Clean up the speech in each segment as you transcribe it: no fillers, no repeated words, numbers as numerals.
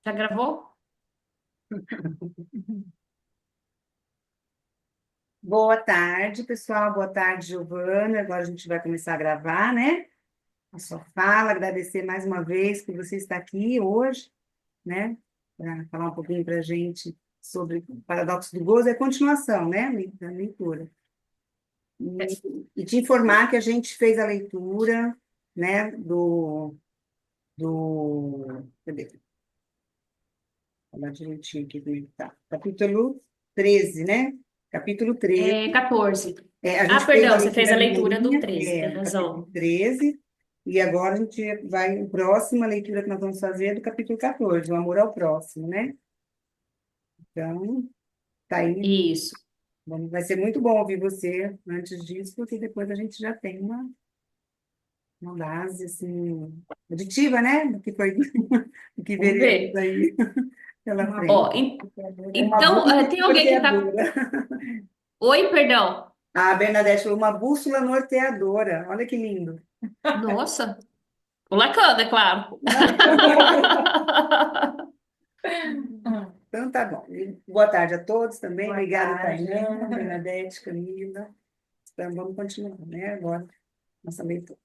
Já gravou? Boa tarde, pessoal. Boa tarde, Giovana. Agora a gente vai começar a gravar, né? A sua fala, agradecer mais uma vez que você está aqui hoje, né? Para falar um pouquinho para a gente sobre o paradoxo do gozo, é a continuação, né? Da leitura. E te informar que a gente fez a leitura, né? Cadê? Vou falar direitinho aqui como é que tá. Capítulo 13, né? Capítulo 13. É 14. A Ah, gente fez a perdão, você fez a leiturazinha, leitura do 13, tem do capítulo razão. 13, e agora a gente vai, a próxima leitura que nós vamos fazer é do capítulo 14, o amor ao próximo, né? Então, tá aí, Isso. vai ser muito bom ouvir você antes disso, porque depois a gente já tem uma base, assim, auditiva, né? Do que foi, do que Vamos veremos ver. aí pela frente. Ó, Uma então, bússola tem alguém que tá. norteadora. Oi, perdão. A Bernadette falou, uma bússola norteadora. Olha que lindo. Nossa, o Lacan, é claro. Então, tá bom. E boa tarde a todos também. Boa Obrigada, tarde. Tainá, Bernadette, Camila. Então, vamos continuar, né? Agora, nossa leitura.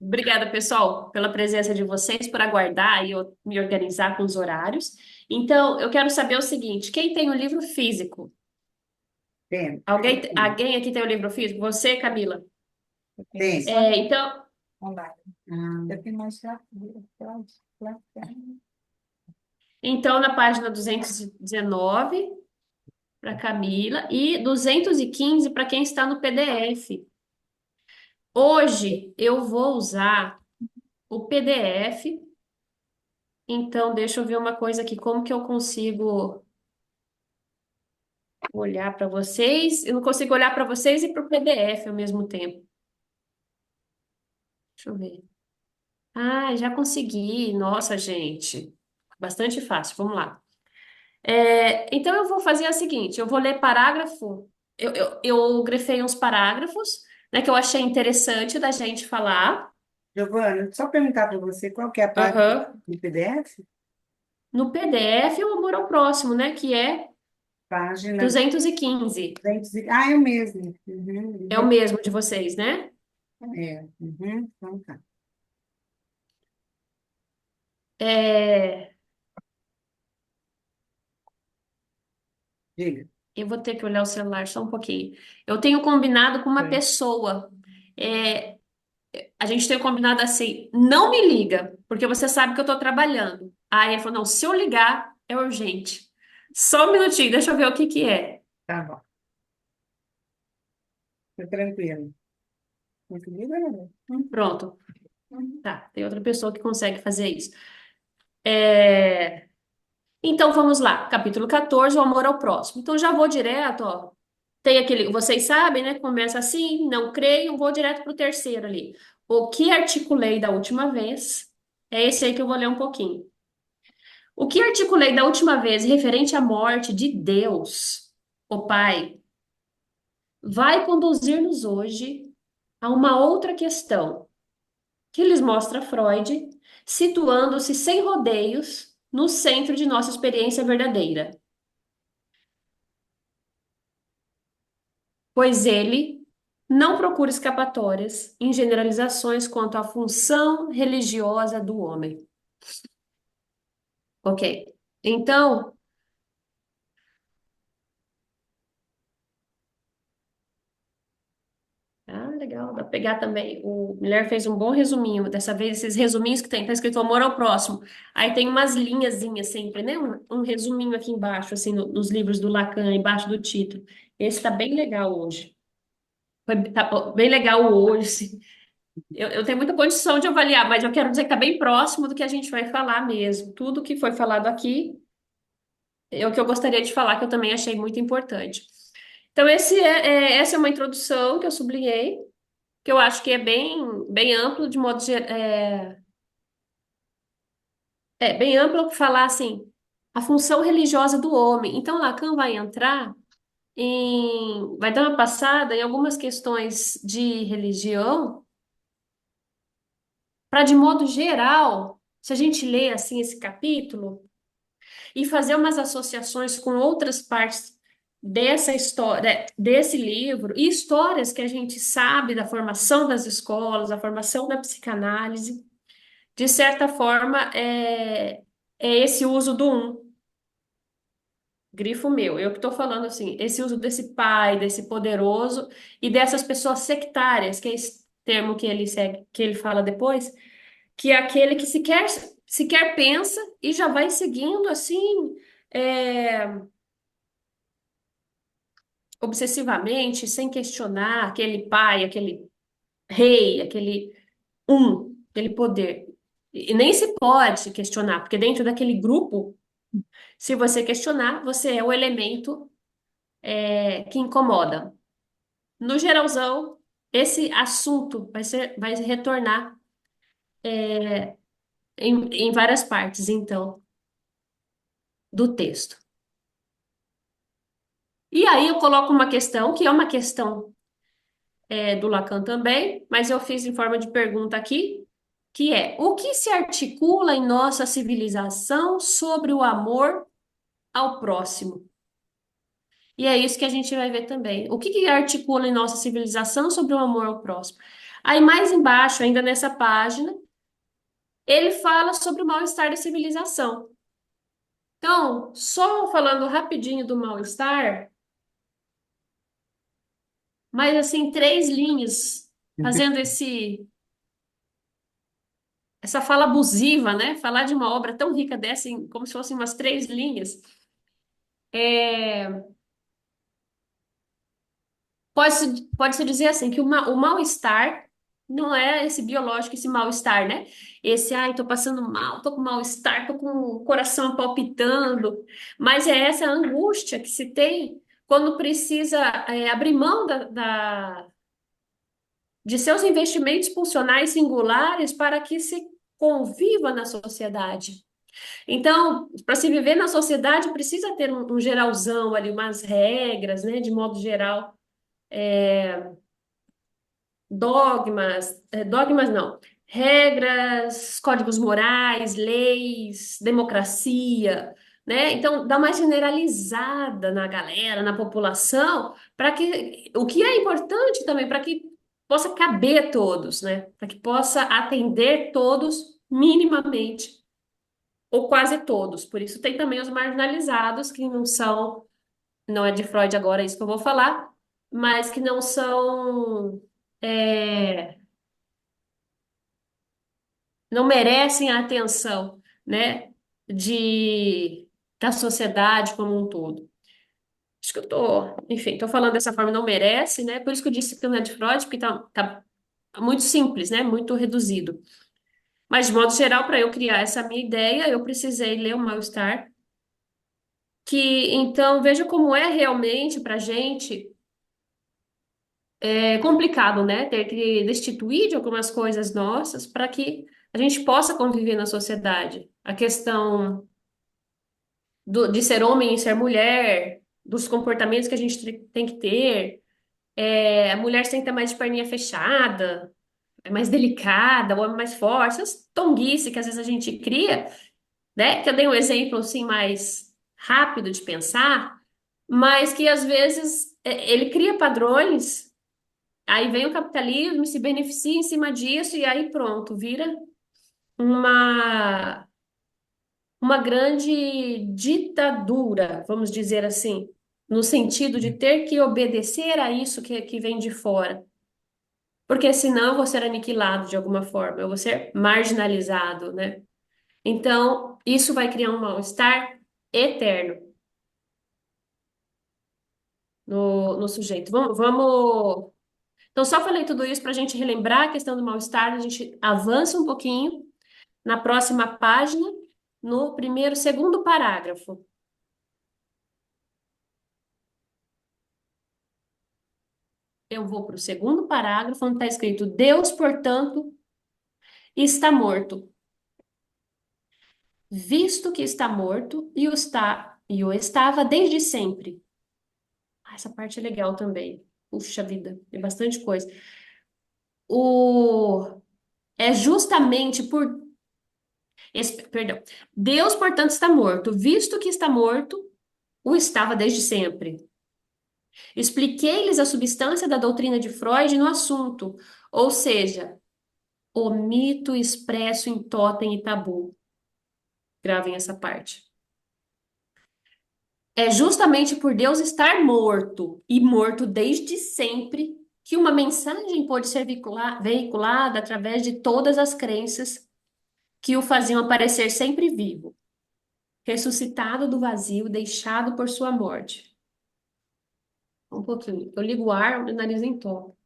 Obrigada, pessoal, pela presença de vocês, por aguardar e eu me organizar com os horários. Então, eu quero saber o seguinte: quem tem o livro físico? Tem, Alguém aqui tem o livro físico? Você, Camila? tem. Então, Ah, então, na página 219 para Camila e 215 para quem está no PDF. Hoje eu vou usar o PDF, então deixa eu ver uma coisa aqui, como que eu consigo olhar para vocês? Eu não consigo olhar para vocês e para o PDF ao mesmo tempo. Deixa eu ver. Ah, já consegui. Nossa, gente. Bastante fácil. Vamos lá. Então eu vou fazer o seguinte: eu vou ler parágrafo. Eu grifei uns parágrafos, né, que eu achei interessante da gente falar. Giovana, só perguntar para você qual que é a página Aham. do PDF? No PDF, o amor ao próximo, né, que é Página 215. 200 Ah, é o mesmo. Uhum, É o mesmo de vocês, né? então tá. É, Diga. eu vou ter que olhar o celular só um pouquinho. Eu tenho combinado com uma É. pessoa. É, a gente tem combinado assim: não me liga, porque você sabe que eu tô trabalhando. Aí ele falou: não, se eu ligar, é urgente. Só um minutinho, deixa eu ver o que que é. Tá bom. Tá tranquilo. Conseguiu, Bernadette? Pronto. Tá, tem outra pessoa que consegue fazer isso. É, Então vamos lá, capítulo 14, o amor ao próximo. Então já vou direto, ó. Tem aquele, vocês sabem, né? Começa assim, não creio, vou direto pro terceiro ali. O que articulei da última vez? É esse aí que eu vou ler um pouquinho. O que articulei da última vez referente à morte de Deus, o Pai, vai conduzir-nos hoje a uma outra questão que lhes mostra Freud, situando-se sem rodeios no centro de nossa experiência verdadeira. Pois ele não procura escapatórias em generalizações quanto à função religiosa do homem. Ok. Então, legal, dá pra pegar também. O Miller fez um bom resuminho. Dessa vez, esses resuminhos que tem, tá escrito amor ao próximo. Aí tem umas linhazinhas sempre, né? Um resuminho aqui embaixo, assim, nos livros do Lacan, embaixo do título. Esse tá bem legal hoje. Tá bem legal hoje, assim. Eu tenho muita condição de avaliar, mas eu quero dizer que está bem próximo do que a gente vai falar mesmo. Tudo que foi falado aqui é o que eu gostaria de falar, que eu também achei muito importante. Então, essa é uma introdução que eu sublinhei, que eu acho que é bem amplo, de modo bem amplo falar assim, a função religiosa do homem. Então, Lacan vai entrar vai dar uma passada em algumas questões de religião para, de modo geral, se a gente lê assim esse capítulo e fazer umas associações com outras partes dessa história, desse livro, e histórias que a gente sabe da formação das escolas, da formação da psicanálise, de certa forma, é esse uso do um, grifo meu. Eu que estou falando assim, esse uso desse pai, desse poderoso e dessas pessoas sectárias, que é esse termo que ele segue, que ele fala depois, que é aquele que sequer pensa e já vai seguindo assim. é, Obsessivamente, sem questionar aquele pai, aquele rei, aquele poder. E nem se pode questionar, porque dentro daquele grupo, se você questionar, você é o elemento que incomoda. No geralzão, esse assunto vai retornar em várias partes, então, do texto. E aí eu coloco uma questão, que é uma questão do Lacan também, mas eu fiz em forma de pergunta aqui, que é: o que se articula em nossa civilização sobre o amor ao próximo? E é isso que a gente vai ver também. O que que articula em nossa civilização sobre o amor ao próximo? Aí mais embaixo, ainda nessa página, ele fala sobre o mal-estar da civilização. Então, só falando rapidinho do mal-estar, mas assim, três linhas, fazendo essa fala abusiva, né? Falar de uma obra tão rica dessa, como se fossem umas três linhas, é, pode-se dizer assim, que o mal-estar não é esse biológico, esse mal-estar, né? Esse, ai, tô passando mal, tô com mal-estar, tô com o coração palpitando, mas é essa angústia que se tem quando precisa abrir mão de seus investimentos funcionais singulares para que se conviva na sociedade. Então, para se viver na sociedade, precisa ter um geralzão ali, umas regras, né, de modo geral, dogmas não, regras, códigos morais, leis, democracia, né? Então, dá uma generalizada na galera, na população, para que o que é importante também, para que possa caber todos, né? Para que possa atender todos minimamente ou quase todos. Por isso tem também os marginalizados, que não são, não é de Freud agora isso que eu vou falar, mas que não são, é, não merecem a atenção, né, da sociedade como um todo. Acho que eu tô, enfim, tô falando dessa forma, não merece, né? Por isso que eu disse que não é de Freud, porque tá muito simples, né? Muito reduzido. Mas, de modo geral, para eu criar essa minha ideia, eu precisei ler o Mal-Estar, que então veja como é realmente para a gente complicado, né? Ter que destituir de algumas coisas nossas para que a gente possa conviver na sociedade. A questão de ser homem e ser mulher, dos comportamentos que a gente tem que ter. A mulher senta mais de perninha fechada, é mais delicada, o homem mais forte, essas tonguice que às vezes a gente cria, né? Que eu dei um exemplo assim mais rápido de pensar, mas que às vezes ele cria padrões. Aí vem o capitalismo e se beneficia em cima disso, e aí pronto, vira uma, uma grande ditadura, vamos dizer assim, no sentido de ter que obedecer a isso que vem de fora. Porque senão eu vou ser aniquilado de alguma forma, eu vou ser marginalizado, né? Então, isso vai criar um mal-estar eterno no sujeito. Então, só falei tudo isso para a gente relembrar a questão do mal-estar, a gente avança um pouquinho. Na próxima página, no segundo parágrafo, eu vou para o segundo parágrafo, onde está escrito: Deus, portanto, está morto, visto que está morto e o estava desde sempre. Essa parte é legal também. Puxa vida, tem bastante coisa. O, é justamente por Perdão. Deus, portanto, está morto. Visto que está morto, o estava desde sempre. Expliquei-lhes a substância da doutrina de Freud no assunto, ou seja, o mito expresso em totem e tabu. Gravem essa parte. É justamente por Deus estar morto e morto desde sempre que uma mensagem pode ser veiculada através de todas as crenças que o faziam aparecer sempre vivo, ressuscitado do vazio, deixado por sua morte. Um pouquinho. Eu ligo o ar, o nariz entope.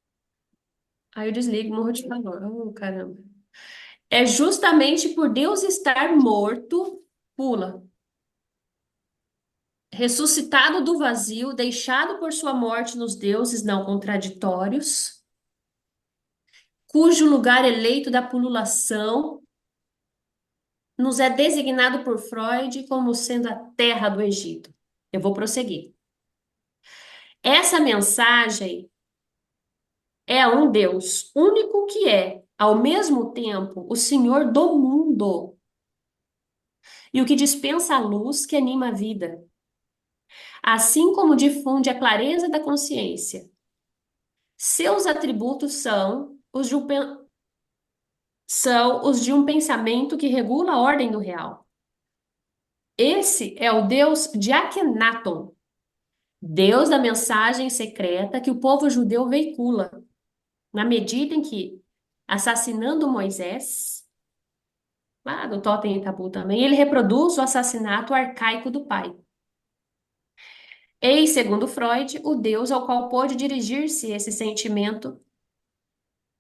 Aí eu desligo, morro de calor. Oh, caramba. É justamente por Deus estar morto, pula, ressuscitado do vazio, deixado por sua morte nos deuses não contraditórios, cujo lugar eleito da pululação nos é designado por Freud como sendo a terra do Egito. Eu vou prosseguir. Essa mensagem é um Deus único que é, ao mesmo tempo, o Senhor do mundo e o que dispensa a luz que anima a vida, assim como difunde a clareza da consciência. Seus atributos são os de um pensamento que regula a ordem do real. Esse é o Deus de Akhenaton, Deus da mensagem secreta que o povo judeu veicula, na medida em que, assassinando Moisés, lá do Totem e Tabu também, ele reproduz o assassinato arcaico do pai. Eis, segundo Freud, o Deus ao qual pode dirigir-se esse sentimento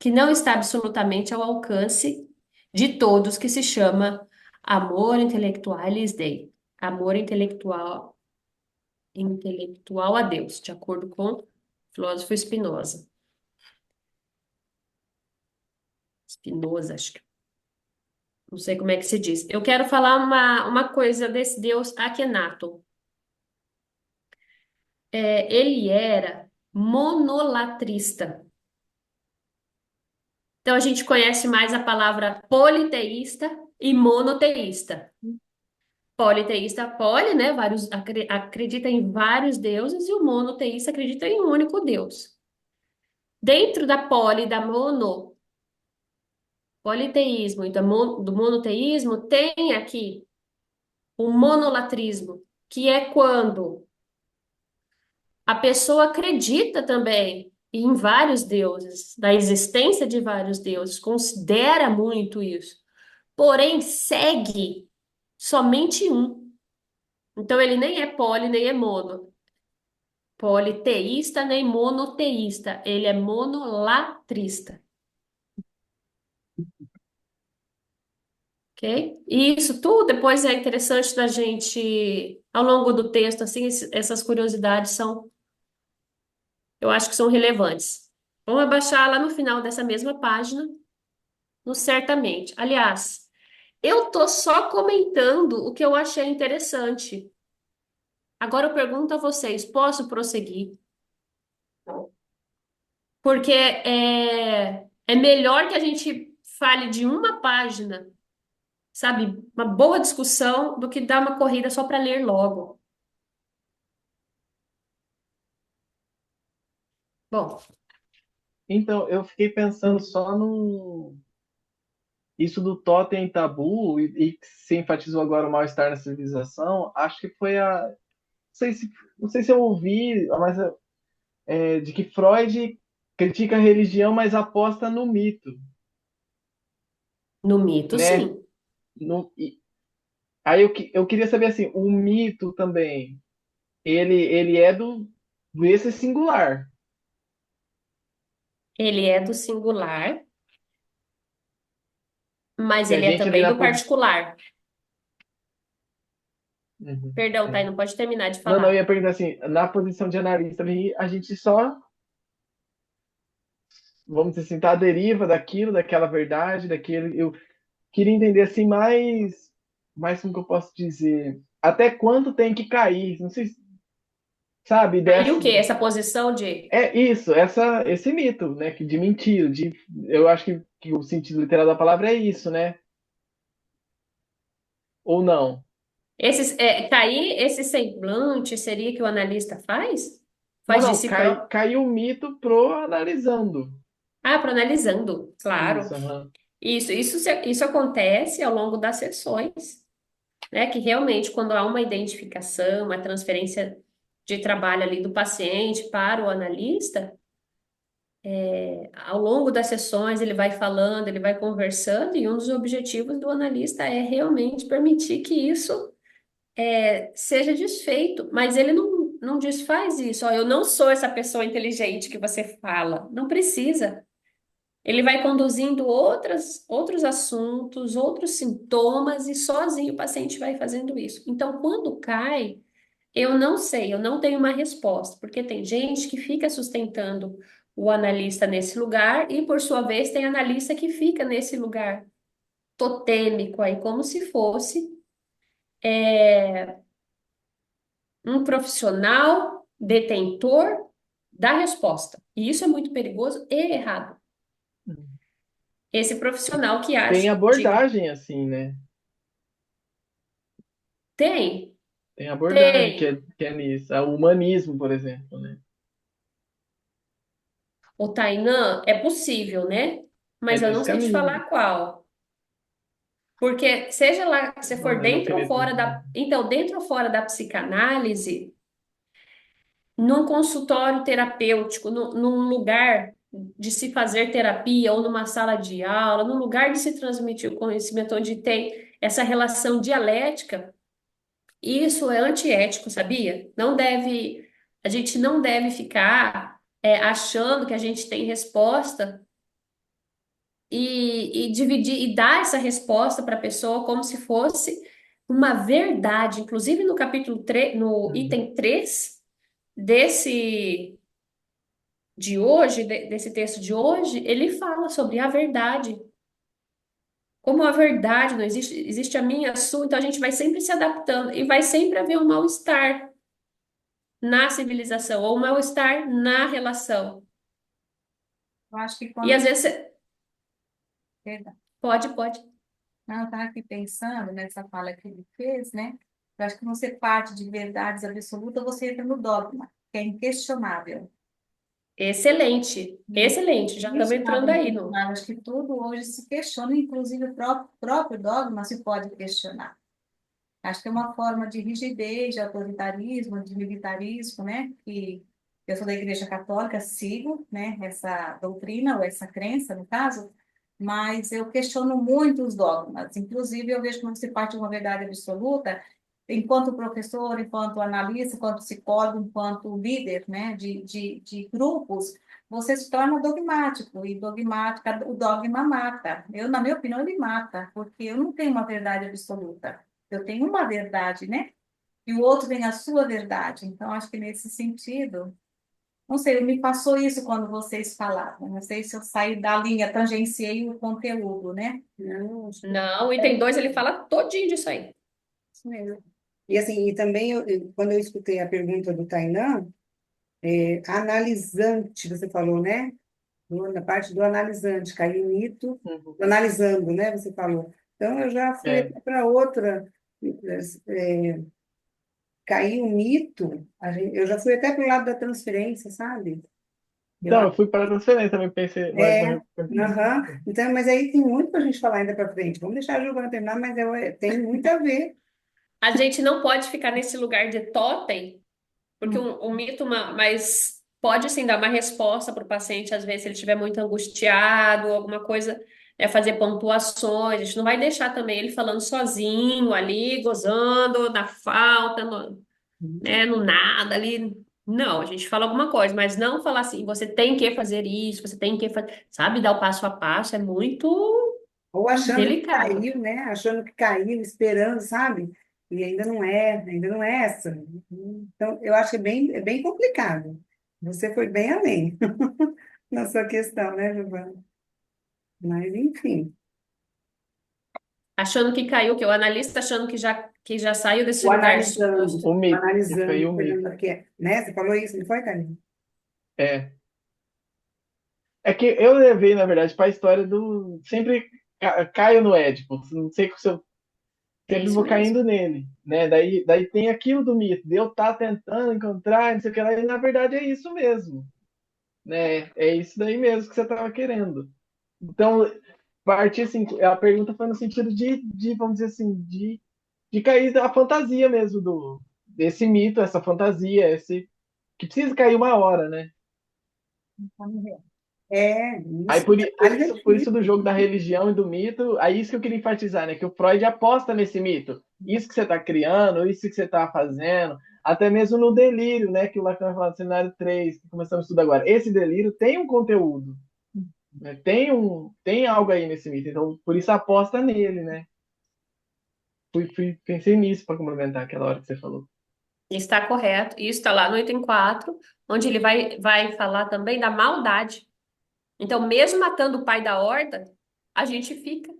que não está absolutamente ao alcance de todos, que se chama amor intellectualis Dei, amor intelectual a Deus, de acordo com o filósofo Spinoza. Spinoza, acho que. Não sei como é que se diz. Eu quero falar uma coisa desse Deus Akhenaton. Ele era monolatrista. Então a gente conhece mais a palavra politeísta e monoteísta. Politeísta, né? Acredita em vários deuses, e o monoteísta acredita em um único Deus. Dentro da poli e da politeísmo e do monoteísmo, tem aqui o monolatrismo, que é quando a pessoa acredita também em vários deuses, da existência de vários deuses, considera muito isso, porém segue somente um. Então ele nem é poli, nem é mono. Politeísta nem monoteísta, ele é monolatrista, ok? E isso tudo depois é interessante da gente, ao longo do texto, assim, essas curiosidades são, eu acho que são relevantes. Vamos abaixar lá no final dessa mesma página, no certamente. Aliás, eu tô só comentando o que eu achei interessante. Agora eu pergunto a vocês, posso prosseguir? Porque é melhor que a gente fale de uma página, sabe? Uma boa discussão do que dar uma corrida só para ler logo. Bom, Então, eu fiquei pensando só no isso do totem tabu e que se enfatizou agora o mal-estar na civilização. Acho que foi não sei se eu ouvi, mas de que Freud critica a religião, mas aposta no mito, no mito, né? sim. No, e, aí eu queria saber assim, o mito também, ele é do esse singular, Ele é do singular, mas que a ele é gente ali também na do posição. particular. Perdão, tá? Não pode terminar de Não, eu falar. ia perguntar assim, na posição de analista ali, a gente só, vamos dizer assim, tá à deriva daquilo, daquela verdade, daquele. Eu queria entender assim mais como que eu posso dizer, até quanto tem que cair, não sei, sabe, Aí o dessa. quê? Essa posição de É isso, esse mito, né, de mentir, eu acho que o sentido literal da palavra é isso, né? Ou não? Cair esse semblante seria que o analista faz? Não, Faz de não, si próprio? caiu o mito pro analisando. Ah, para analisando, claro. Isso, aham. Isso acontece ao longo das sessões, né? Que realmente, quando há uma identificação, uma transferência de trabalho ali do paciente para o analista, ao longo das sessões ele vai falando, ele vai conversando, e um dos objetivos do analista é realmente permitir que isso seja desfeito, mas ele não desfaz isso. Ó, eu não sou essa pessoa inteligente que você fala, não precisa. Ele vai conduzindo outros assuntos, outros sintomas, e sozinho o paciente vai fazendo isso. Então, quando cai, eu não sei, eu não tenho uma resposta, porque tem gente que fica sustentando o analista nesse lugar, e por sua vez tem analista que fica nesse lugar totêmico aí, como se fosse um profissional detentor da resposta. E isso é muito perigoso e errado. Esse profissional que Tem acha de abordagem assim, né? tem, Tem abordagem tem. que é nisso. O humanismo, por exemplo, né? O Tainan é possível, né? É Mas eu não nesse sei te caminho. falar qual. Porque seja lá se for Eu não dentro ou queria fora também. da, então, dentro ou fora da psicanálise, num consultório terapêutico, num lugar de se fazer terapia ou numa sala de aula, num lugar de se transmitir o conhecimento onde tem essa relação dialética, isso é antiético, sabia? A gente não deve ficar achando que a gente tem resposta e dividir e dar essa resposta para a pessoa como se fosse uma verdade. Inclusive no capítulo 3, no Uhum. item 3 desse de hoje, desse texto de hoje, ele fala sobre a verdade. Como a verdade não existe, existe a minha, a sua, então a gente vai sempre se adaptando e vai sempre haver um mal-estar na civilização ou um mal-estar na relação. Eu acho que E quando. às vezes Perdão. pode. Não, eu estava aqui pensando nessa fala que ele fez, né? Eu acho que você parte de verdades absolutas, você entra no dogma, que é inquestionável. Excelente, E excelente. Já estamos entrando inquestionável, aí no. inquestionável. Acho que tudo hoje se questiona, inclusive o próprio dogma se pode questionar. Acho que é uma forma de rigidez, de autoritarismo, de militarismo, né? Que eu sou da Igreja Católica, sigo, né? Essa doutrina ou essa crença, no caso, mas eu questiono muito os dogmas. Inclusive, eu vejo que você parte de uma verdade absoluta, enquanto professor, enquanto analista, enquanto psicólogo, enquanto líder, né? De grupos, você se torna dogmático, e dogmática, o dogma mata. Eu, na minha opinião, ele mata, porque eu não tenho uma verdade absoluta. Eu tenho uma verdade, né? E o outro tem a sua verdade. Então, acho que nesse sentido, não sei, me passou isso quando vocês falavam. Não sei se eu saí da linha, tangenciei o conteúdo, né? Não, acho que Não, o item 2 ele fala todinho disso aí. isso mesmo. E assim, e também quando eu escutei a pergunta do Tainan, analisante, você falou, né? Na parte do analisante, caiu o mito, Uhum. analisando, né? Você falou. Então, eu já fui É. para outra. Caiu o mito, eu já fui até para o lado da transferência, sabe? Eu, Então, eu fui para a transferência, também pensei, mas é, morreu. aham. Então, mas aí tem muito para a gente falar ainda para frente. Vamos deixar a Giovana terminar, mas tem muito a ver. A gente não pode ficar nesse lugar de totem, porque Hum. um mito, mas pode sim dar uma resposta para o paciente, às vezes, se ele estiver muito angustiado, alguma coisa, fazer pontuações. A gente não vai deixar também ele falando sozinho ali, gozando na falta, no nada ali. Não, a gente fala alguma coisa, mas não falar assim, você tem que fazer isso, você tem que fazer, sabe, dar o passo a passo é muito Ou achando que delicado. caiu, né? Achando que caiu, esperando, sabe? E ainda não é essa. Então, eu acho que é bem complicado. Você foi bem além na sua questão, né, Giovana? Mas, enfim. Achando que caiu, que o analista achando que já saiu desse O lugar analisando, suposto. O o mito, foi analisando, o mito. Fernanda, que é, né? Você falou isso, não foi, Karine? É. É que eu levei, na verdade, para a história do. Sempre caio no Édipo. Não sei se eu É sempre isso vou mesmo. caindo nele, né? Daí tem aquilo do mito, de eu estar tentando encontrar, não sei o que lá, e na verdade é isso mesmo, né? É isso daí mesmo que você estava querendo. Então, partir assim, a pergunta foi no sentido vamos dizer assim, de cair a fantasia mesmo desse mito, essa fantasia, esse que precisa cair uma hora, né? É, Aí isso, trabalho é por isso do difícil. jogo da religião e do mito, aí isso que eu queria enfatizar, né? Que o Freud aposta nesse mito. Isso que você está criando, isso que você está fazendo, até mesmo no delírio, né? Que o Lacan fala no cenário 3 que começamos a estudar agora. Esse delírio tem um conteúdo, né? Tem algo aí nesse mito, então por isso aposta nele, né? Pensei nisso para complementar aquela hora que você falou. Está correto. Isso está lá no item 4, onde ele vai falar também da maldade. Então, mesmo matando o pai da horda, a gente fica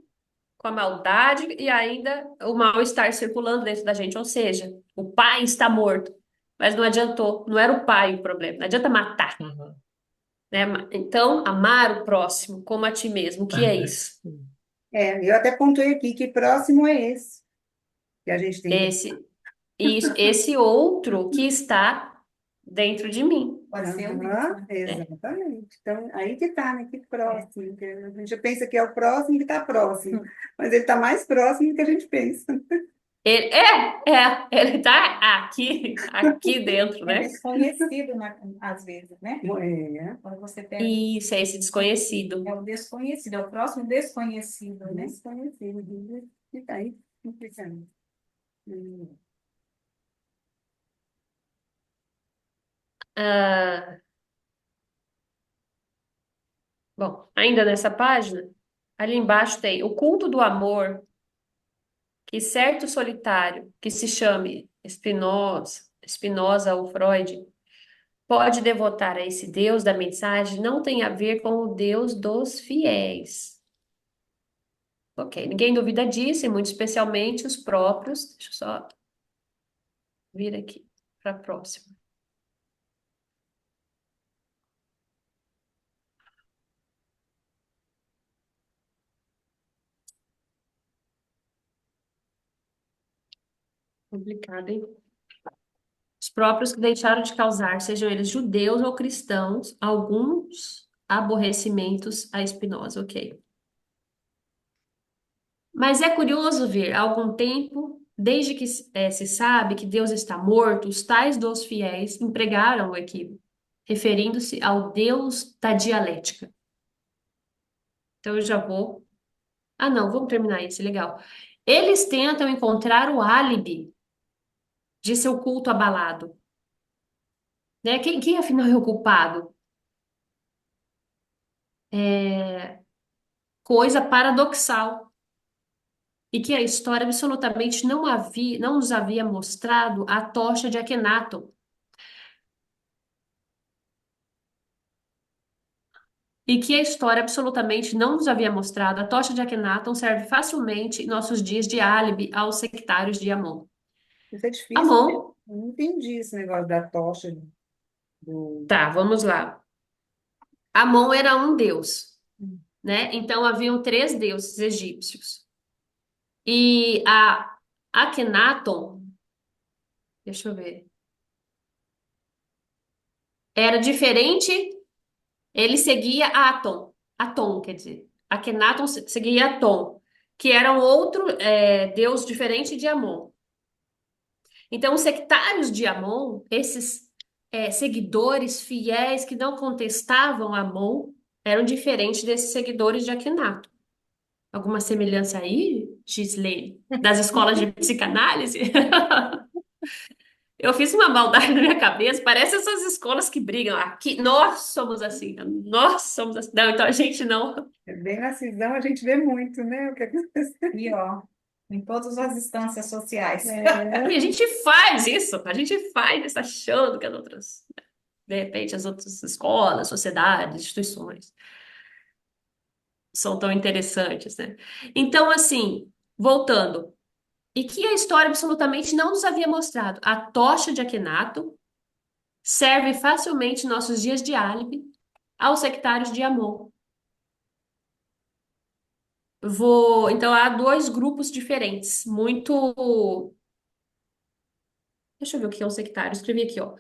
com a maldade e ainda o mal-estar circulando dentro da gente. Ou seja, o pai está morto, mas não adiantou, não era o pai o problema, não adianta matar, Uhum. né? Então, amar o próximo como a ti mesmo, o que é isso? É, eu até pontuei aqui que próximo é esse que a gente tem que. Esse, esse outro que está dentro de mim, Pode ser o mesmo, né? né? Exatamente. Então, aí que tá, né? Que próximo. Que a gente pensa que é o próximo que está próximo, mas ele está mais próximo do que a gente pensa. Ele tá aqui dentro, É né? desconhecido às vezes, né? É, Quando você pega, Isso, é esse desconhecido. é o desconhecido, é o próximo desconhecido, né? desconhecido. Fica aí, não fica. Ah, bom, ainda nessa página, ali embaixo tem o culto do amor, que certo solitário, que se chame Spinoza ou Freud, pode devotar a esse Deus da mensagem, não tem a ver com o Deus dos fiéis. Ok, ninguém duvida disso, e muito especialmente os próprios. Deixa eu só vir aqui para a próxima. Complicado, hein? Os próprios que deixaram de causar, sejam eles judeus ou cristãos, alguns aborrecimentos a Spinoza, ok. Mas é curioso ver, há algum tempo, desde que se sabe que Deus está morto, os tais dos fiéis empregaram o equívoco, referindo-se ao Deus da dialética. Então eu já vou. Ah, não, vamos terminar esse, legal. Eles tentam encontrar o álibi de seu culto abalado. Né? Quem afinal é o culpado? É coisa paradoxal. E que a história absolutamente não nos havia mostrado a tocha de Akhenaton. E que a história absolutamente não nos havia mostrado a tocha de Akhenaton serve facilmente em nossos dias de álibi aos sectários de Amon. Isso é difícil. Amon, Eu não entendi esse negócio da tocha do. tá, vamos lá. Amon era um deus, né? Então haviam três deuses egípcios. E a Akhenaton, deixa eu ver, era diferente, ele seguia Aton, Aton, quer dizer, Akhenaton seguia Aton, que era um outro deus diferente de Amon. Então, os sectários de Amon, esses seguidores fiéis que não contestavam Amon, eram diferentes desses seguidores de Akhenaton. Alguma semelhança aí, Gislene? Das escolas de psicanálise? Eu fiz uma maldade na minha cabeça, parece essas escolas que brigam aqui. Nós somos assim, nós somos assim. Não, então a gente não. É bem na cisão, a gente vê muito, né? O que acontece. E ó, em todas as instâncias sociais. E a gente faz isso, a gente faz isso achando que as outras, de repente, as outras escolas, sociedades, instituições são tão interessantes, né? Então, assim, voltando, e que a história absolutamente não nos havia mostrado. A tocha de Akhenaton serve facilmente em nossos dias de álibi aos sectários de Amon. Então há dois grupos diferentes, muito. Deixa eu ver o que é um sectário. Eu escrevi aqui, ó.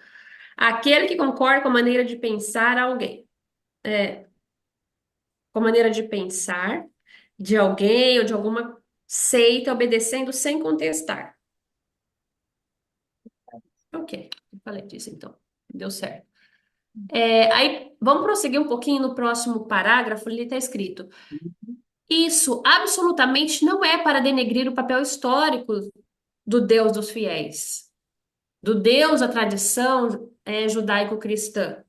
Aquele que concorda com a maneira de pensar alguém, com a maneira de pensar de alguém ou de alguma seita, obedecendo sem contestar. Ok, eu falei disso então. Deu certo. Aí, vamos prosseguir um pouquinho no próximo parágrafo, ali está escrito. Isso absolutamente não é para denegrir o papel histórico do Deus dos fiéis, do Deus da tradição judaico-cristã,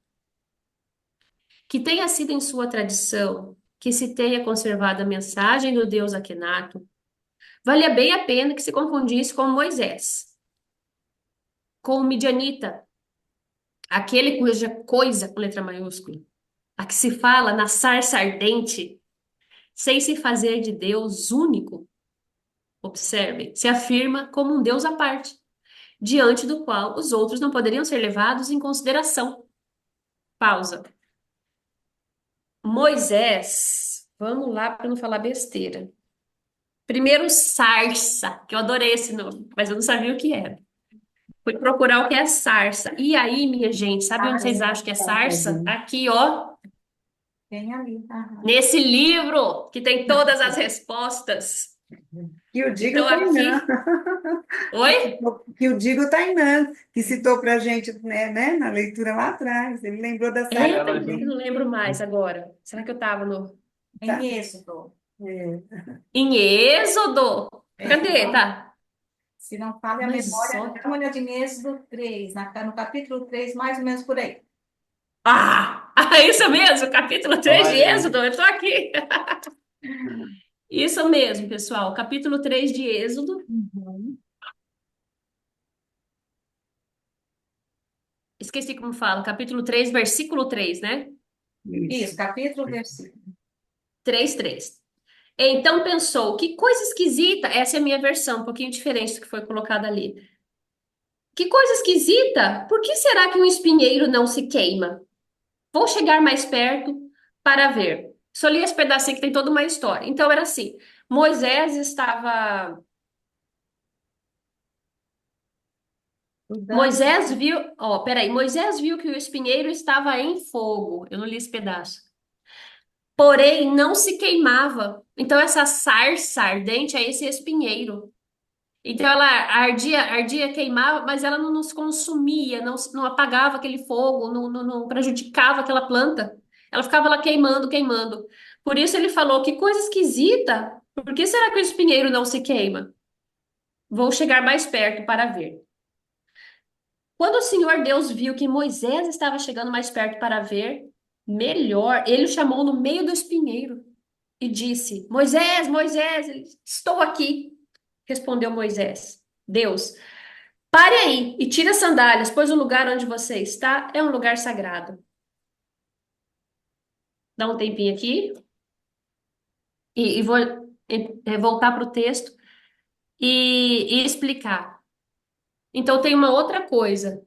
que tenha sido em sua tradição, que se tenha conservado a mensagem do Deus Aquenato, valia bem a pena que se confundisse com Moisés, com o Midianita, aquele cuja coisa, com letra maiúscula, a que se fala na sarça ardente, sem se fazer de Deus único, observe, se afirma como um Deus à parte, diante do qual os outros não poderiam ser levados em consideração. Pausa. Moisés, vamos lá para não falar besteira. Primeiro, sarça, que eu adorei esse nome, mas eu não sabia o que era. Fui procurar o que é sarça. E aí, minha gente, sabe onde vocês acham que é sarça? Aqui, ó, Tem ali. Aham. nesse livro, que tem todas as respostas. Que o diga Então, o Tainan. aqui. Oi? Que o diga o Tainan, que citou para a gente, na leitura lá atrás. Ele lembrou da Sara Eita, Ela eu junto. também. não lembro mais agora. Será que eu estava no... Tá. Em Êxodo. É. em Êxodo? Cadê? Tá. Se não falha a Mas memória, só. dá uma olhadinha em Êxodo 3, no capítulo 3, mais ou menos por aí. Ah! Isso mesmo, capítulo 3 de Olha Êxodo, aí. eu tô aqui. Isso mesmo, pessoal, capítulo 3 de Êxodo. Uhum. Esqueci como fala, capítulo 3 versículo 3, né? Isso, Isso. capítulo, versículo. 3:3. Então pensou, que coisa esquisita, essa é a minha versão, um pouquinho diferente do que foi colocado ali. Que coisa esquisita, por que será que um espinheiro não se queima? Vou chegar mais perto para ver. Só li esse pedacinho que tem toda uma história. Então era assim: Moisés estava. Estudando. Moisés viu. Ó, peraí. Moisés viu que o espinheiro estava em fogo. Eu não li esse pedaço. Porém, não se queimava. Então, essa sarça ardente é esse espinheiro. Então, ela ardia, queimava, mas ela não nos consumia, não apagava aquele fogo, não prejudicava aquela planta. Ela ficava lá queimando, queimando. Por isso ele falou, que coisa esquisita. Por que será que o espinheiro não se queima? Vou chegar mais perto para ver. Quando o Senhor Deus viu que Moisés estava chegando mais perto para ver melhor, ele o chamou no meio do espinheiro e disse: Moisés, Moisés, estou aqui. Respondeu Moisés. Deus. Pare aí e tire as sandálias, pois o lugar onde você está é um lugar sagrado. Dá um tempinho aqui e vou voltar para o texto e explicar. Então, tem uma outra coisa.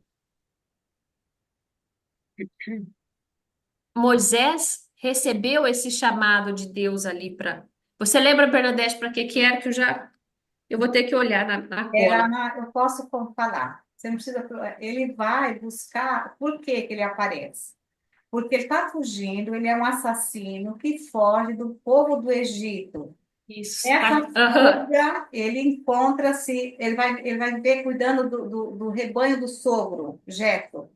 Moisés recebeu esse chamado de Deus ali para. Você lembra, Bernadette, para que era que eu vou ter que olhar na cola. Eu posso falar. Você não precisa. Ele vai buscar. Por que que ele aparece? Porque ele está fugindo, ele é um assassino que foge do povo do Egito. Isso, Essa tá? Aham. fuga, ele encontra-se, ele vai ver cuidando do rebanho do sogro, Jetro.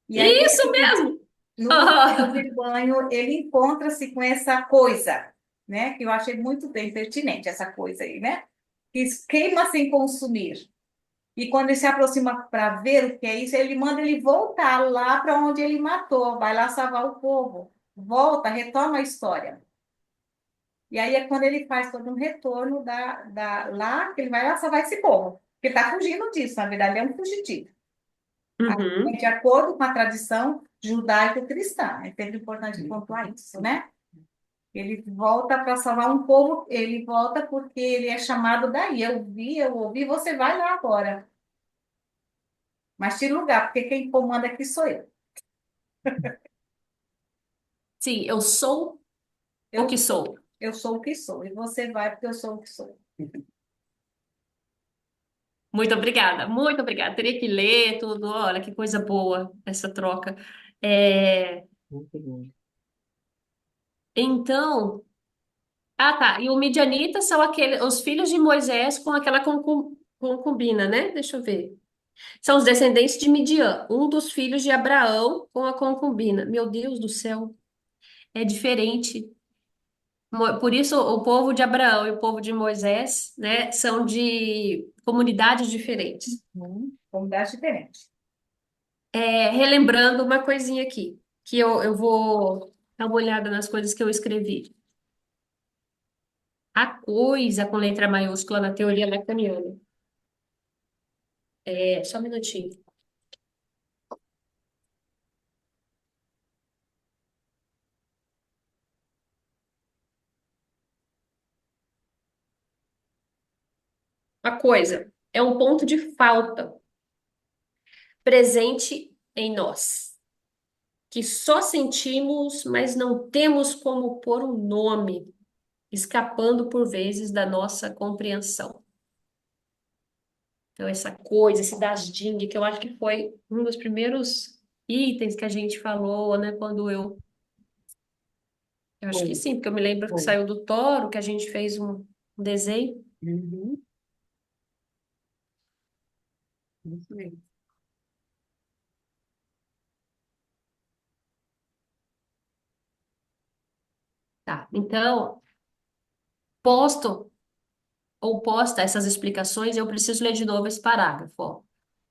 E aí, Isso mesmo! no seu Aham. rebanho, ele encontra-se com essa coisa, né? Que eu achei muito bem pertinente, essa coisa aí, né? Que queima sem consumir. E quando ele se aproxima para ver o que é isso, ele manda ele voltar lá para onde ele matou, vai lá salvar o povo. Volta, retoma a história. E aí é quando ele faz todo um retorno lá, que ele vai lá salvar esse povo. Porque está fugindo disso, na verdade, ele é um fugitivo. Uhum. De acordo com a tradição judaico-cristã. É sempre importante pontuar isso, né? Ele volta para salvar um povo, ele volta porque ele é chamado daí. Eu ouvi, você vai lá agora. Mas tira o lugar, porque quem comanda aqui sou eu. Sim, eu sou o Eu que sou. eu sou o que sou, e você vai porque eu sou o que sou. Muito obrigada, muito obrigada. Teria que ler tudo. Olha que coisa boa essa troca. É, Muito bom. então, tá. E o midianita são os filhos de Moisés com aquela concubina, né? Deixa eu ver. São os descendentes de Midian, um dos filhos de Abraão com a concubina. Meu Deus do céu, é diferente. Por isso, o povo de Abraão e o povo de Moisés, né, são de comunidades diferentes. Comunidade diferente. Relembrando uma coisinha aqui, que eu vou dar uma olhada nas coisas que eu escrevi. A coisa com letra maiúscula na teoria lacaniana. Só um minutinho. A coisa é um ponto de falta presente em nós, que só sentimos, mas não temos como pôr um nome, escapando por vezes da nossa compreensão. Então, essa coisa, esse dasding, que eu acho que foi um dos primeiros itens que a gente falou, né, quando eu acho que Foi, sim, porque eu me lembro que foi. saiu do Toro, que a gente fez um desenho. Uhum, isso mesmo. Tá, então, posto ou posta essas explicações, eu preciso ler de novo esse parágrafo, ó.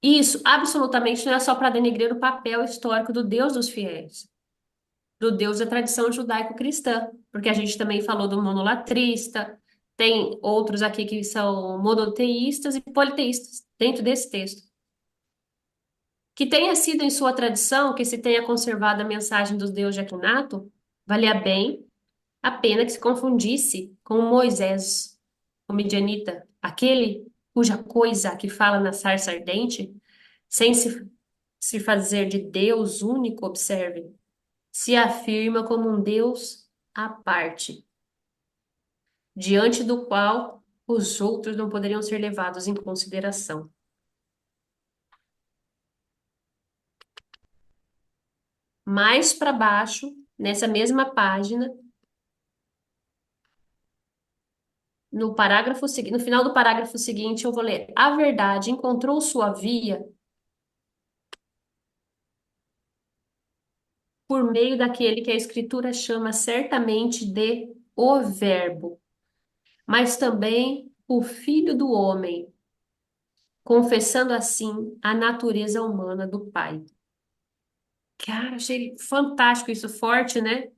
Isso absolutamente não é só para denegrir o papel histórico do Deus dos fiéis, do Deus da tradição judaico-cristã, porque a gente também falou do monolatrista, tem outros aqui que são monoteístas e politeístas dentro desse texto. Que tenha sido em sua tradição que se tenha conservado a mensagem dos deuses de Akhenaton, valia bem a pena que se confundisse com Moisés, o midianita, aquele cuja coisa que fala na sarça ardente, sem se fazer de Deus único, observe, se afirma como um Deus à parte, diante do qual os outros não poderiam ser levados em consideração. Mais para baixo, nessa mesma página, no final do parágrafo seguinte, eu vou ler: a verdade encontrou sua via por meio daquele que a Escritura chama certamente de o Verbo, mas também o Filho do Homem, confessando assim a natureza humana do Pai. Cara, achei fantástico isso, forte, né?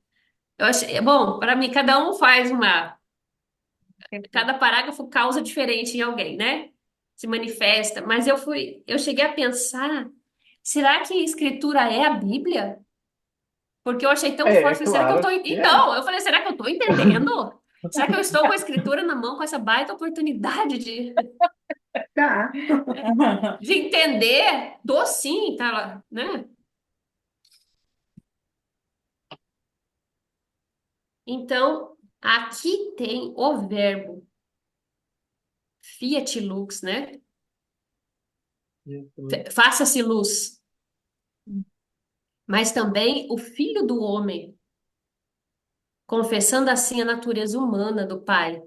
Eu achei, bom, para mim, cada parágrafo causa diferente em alguém, né? Se manifesta, mas eu cheguei a pensar, será que a Escritura é a Bíblia? Porque eu achei tão É, forte, falei, será que eu tô, claro que é. então, eu falei, será que eu tô entendendo? Será que eu estou com a Escritura na mão, com essa baita oportunidade Tá. de entender? Tô sim, tá lá, né? Então, aqui tem o verbo, fiat lux, né? Faça-se luz, mas também o Filho do Homem, confessando assim a natureza humana do Pai.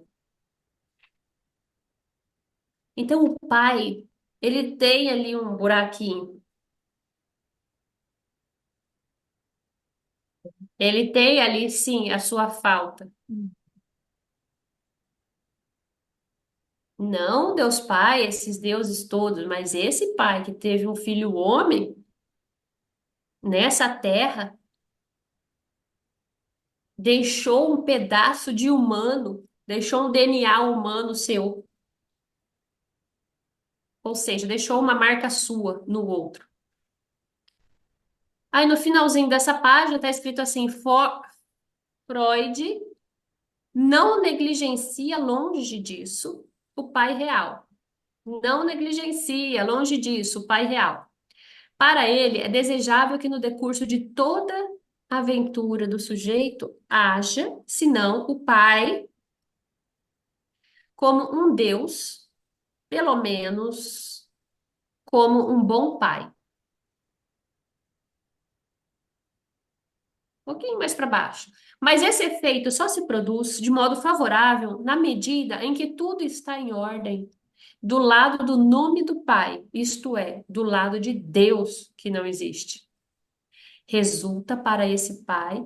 Então, o Pai, ele tem ali um buraquinho. Ele tem ali, sim, a sua falta. Não Deus Pai, esses deuses todos, mas esse Pai que teve um filho homem nessa terra, deixou um pedaço de humano, deixou um DNA humano seu, ou seja, deixou uma marca sua no outro. Aí no finalzinho dessa página está escrito assim: Freud não negligencia longe disso o pai real. Não negligencia longe disso o pai real. Para ele, é desejável que no decurso de toda aventura do sujeito haja, senão o pai, como um Deus, pelo menos como um bom pai. Um pouquinho mais para baixo. Mas esse efeito só se produz de modo favorável na medida em que tudo está em ordem do lado do nome do Pai, isto é, do lado de Deus que não existe. Resulta para esse pai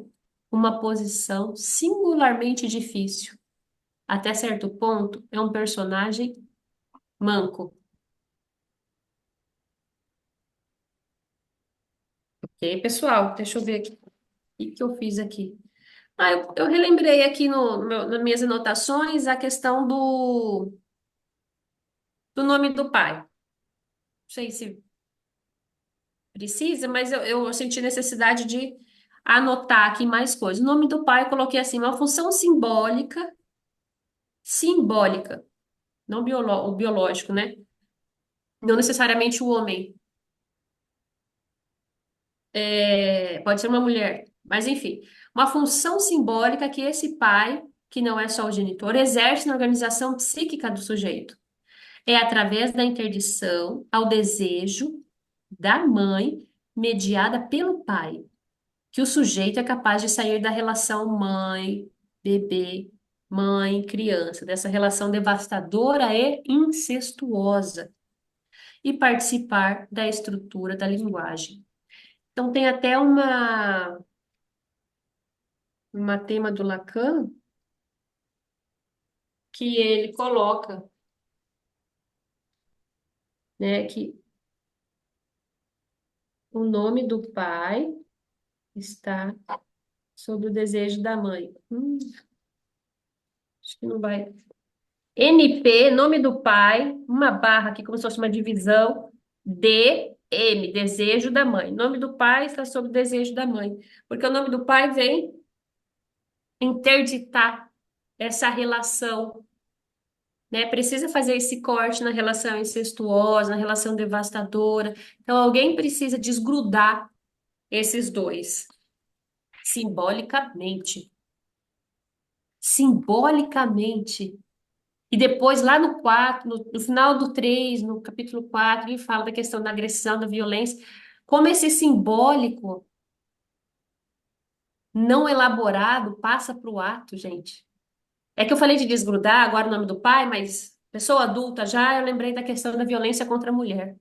uma posição singularmente difícil. Até certo ponto, é um personagem manco. Ok, pessoal, deixa eu ver aqui. O que eu fiz aqui? Eu relembrei aqui nas minhas anotações a questão do nome do pai. Não sei se precisa, mas eu senti necessidade de anotar aqui mais coisas. O nome do pai eu coloquei assim, uma função simbólica, não o biológico, né? Não necessariamente o homem. Pode ser uma mulher, mas enfim, uma função simbólica que esse pai, que não é só o genitor, exerce na organização psíquica do sujeito. É através da interdição ao desejo da mãe, mediada pelo pai, que o sujeito é capaz de sair da relação mãe-bebê, mãe-criança, dessa relação devastadora e incestuosa, e participar da estrutura da linguagem. Então, tem até uma tema do Lacan que ele coloca, né, que o nome do pai está sob o desejo da mãe. Acho que não vai. NP, nome do pai, uma barra aqui, como se fosse uma divisão. DM, desejo da mãe. Nome do pai está sob o desejo da mãe. Porque o nome do pai vem interditar essa relação, né? Precisa fazer esse corte na relação incestuosa, na relação devastadora. Então, alguém precisa desgrudar esses dois, simbolicamente. Simbolicamente. E depois, lá no 4, no final do 3, no capítulo 4, ele fala da questão da agressão, da violência. Como esse simbólico não elaborado passa para o ato, gente. É que eu falei de desgrudar agora o nome do pai, mas pessoa adulta já, eu lembrei da questão da violência contra a mulher.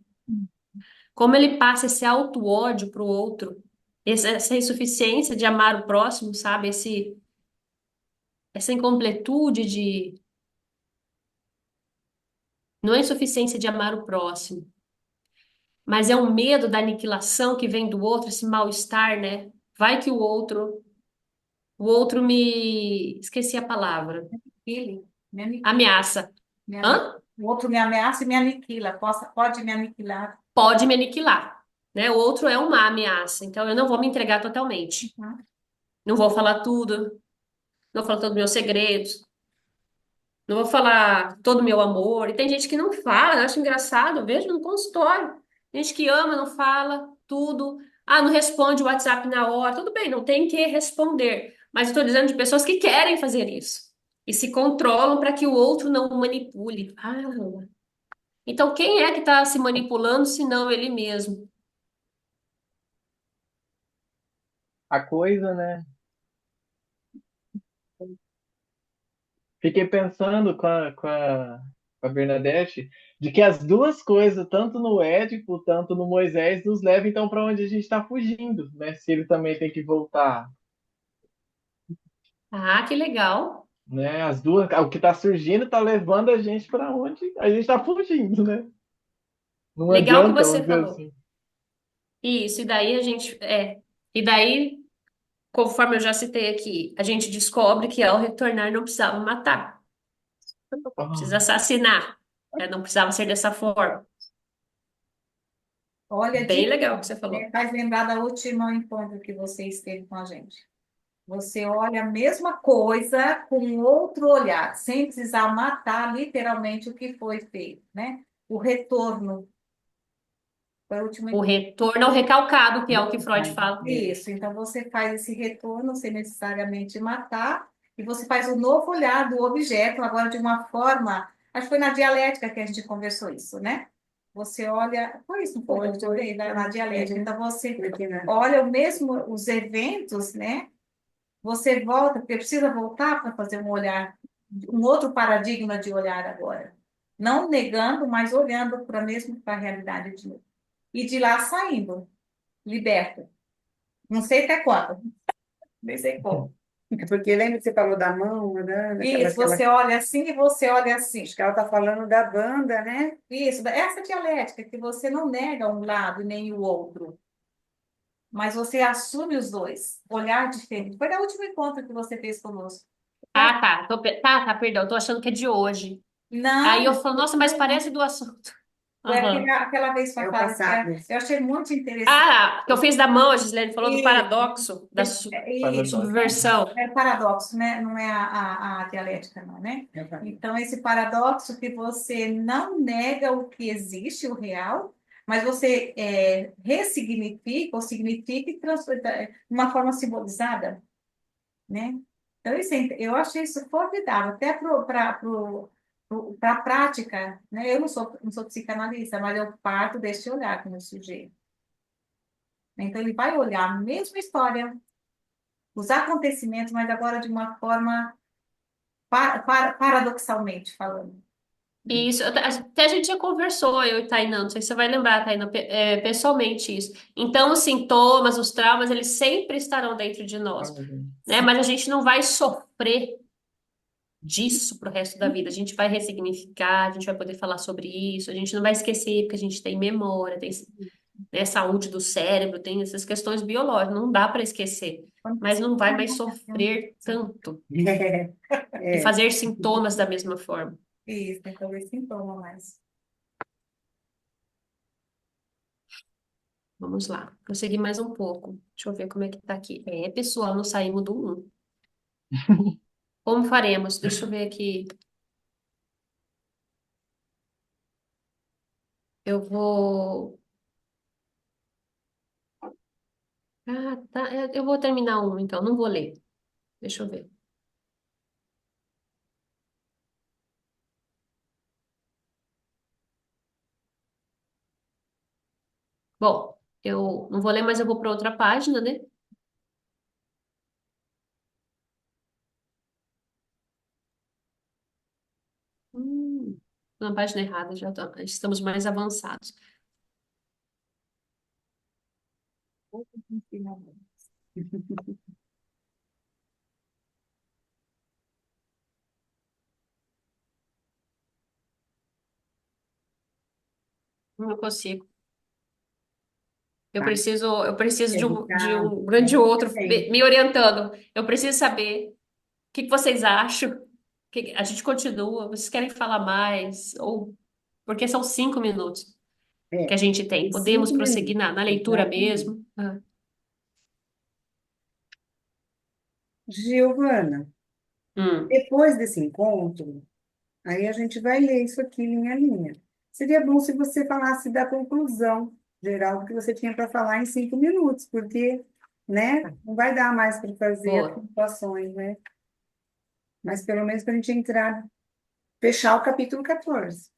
Como ele passa esse auto-ódio para o outro, essa insuficiência de amar o próximo, sabe? Essa incompletude de. Não é insuficiência de amar o próximo, mas é um medo da aniquilação que vem do outro, esse mal-estar, né? Vai que o outro me. Esqueci a palavra. Ele me aniquila. Ameaça. Hã? O outro me ameaça e me aniquila. Pode me aniquilar. Pode me aniquilar, né? O outro é uma ameaça, então eu não vou me entregar totalmente. Uhum. Não vou falar tudo, não vou falar todos os meus segredos, não vou falar todo o meu amor. E tem gente que não fala, eu acho engraçado, eu vejo no consultório. Gente que ama, não fala tudo. Ah, não responde o WhatsApp na hora. Tudo bem, não tem que responder. Mas eu estou dizendo de pessoas que querem fazer isso. E se controlam para que o outro não o manipule. Ah, então quem é que está se manipulando se não ele mesmo? A coisa, né? Fiquei pensando com a Bernadette de que as duas coisas, tanto no Édipo, tanto no Moisés, nos levam então para onde a gente está fugindo, né? Se ele também tem que voltar, Ah, que legal. né? As duas, o que está surgindo está levando a gente para onde a gente está fugindo, né? Não Legal que adianta, vamos você dizer falou. assim. Isso, e daí a gente. E daí, conforme eu já citei aqui, a gente descobre que ao retornar não precisava matar, precisa Ah, assassinar. Não precisava ser dessa forma. Olha, Bem de legal o que novo, você falou. faz lembrar da última encontro que você esteve com a gente. Você olha a mesma coisa com outro olhar, sem precisar matar literalmente o que foi feito, né? O retorno. foi o último O retorno ao recalcado, que é o que Freud fala. Isso, então você faz esse retorno sem necessariamente matar, e você faz o novo olhar do objeto, agora de uma forma. Acho que foi na dialética que a gente conversou isso, né? Você olha. Foi isso, não foi? Eu olhei na dialética. Então você olha o mesmo, os eventos, né? Você volta, porque precisa voltar para fazer um olhar, um outro paradigma de olhar agora. Não negando, mas olhando para mesmo para a realidade de novo. E de lá saindo, liberto. Não sei até quando, nem sei como. Porque lembra que você falou da mão, né? Isso, você olha assim e você olha assim. Acho que ela está falando da banda, né? Isso, essa dialética, que você não nega um lado nem o outro, mas você assume os dois, olhar diferente. Foi no último encontro que você fez conosco. Ah, tá. Perdão. Tô achando que é de hoje. Aí eu Não, falo, nossa, mas parece do assunto. foi Aham. aquela vez É foi o passado. eu achei muito interessante. Ah, que eu fiz da mão, a Gislene falou do Isso, paradoxo, da isso, Paradoxo. né? subversão. É o paradoxo, né? Não é a dialética, não, né? Então, esse paradoxo que você não nega o que existe, o real, mas você ressignifica ou significa e transforma de uma forma simbolizada, né? Então, eu achei isso formidável, até para a prática, né? Eu não sou psicanalista, mas eu parto desse olhar como sujeito. Então, ele vai olhar a mesma história, os acontecimentos, mas agora de uma forma paradoxalmente falando. Isso, até a gente já conversou, eu e Tainá, não sei se você vai lembrar, Tainá, pessoalmente isso. Então, os sintomas, os traumas, eles sempre estarão dentro de nós, né? Mas a gente não vai sofrer disso pro resto da vida. A gente vai ressignificar, a gente vai poder falar sobre isso, a gente não vai esquecer, porque a gente tem memória, tem, né, saúde do cérebro, tem essas questões biológicas, não dá para esquecer, mas não vai mais sofrer tanto e É, fazer sintomas da mesma forma. Isso, tem talvez sintoma mais. Vamos lá, prosseguir mais um pouco. Deixa eu ver como é que tá aqui. Pessoal, não saímos do um. Como faremos? Deixa eu ver aqui. Eu vou. Ah, tá. Eu vou terminar um, então, não vou ler. Deixa eu ver. Bom, eu não vou ler, mas eu vou para outra página, né? Na página errada, estamos mais avançados. Não consigo. tá. Eu preciso de Educar. um grande outro Bem, me orientando. Eu preciso saber o que que vocês acham. A gente continua? Vocês querem falar mais? Ou porque são 5 minutos que é, a gente tem. tem Podemos 5 minutos. prosseguir na leitura Exatamente. mesmo? Ah. Giovana, Hum. depois desse encontro, aí a gente vai ler isso aqui linha a linha. Seria bom se você falasse da conclusão geral do que você tinha para falar em 5 minutos, porque, né, não vai dar mais para fazer as Boa. pontuações, né? Mas pelo menos para a gente entrar, fechar o capítulo 14.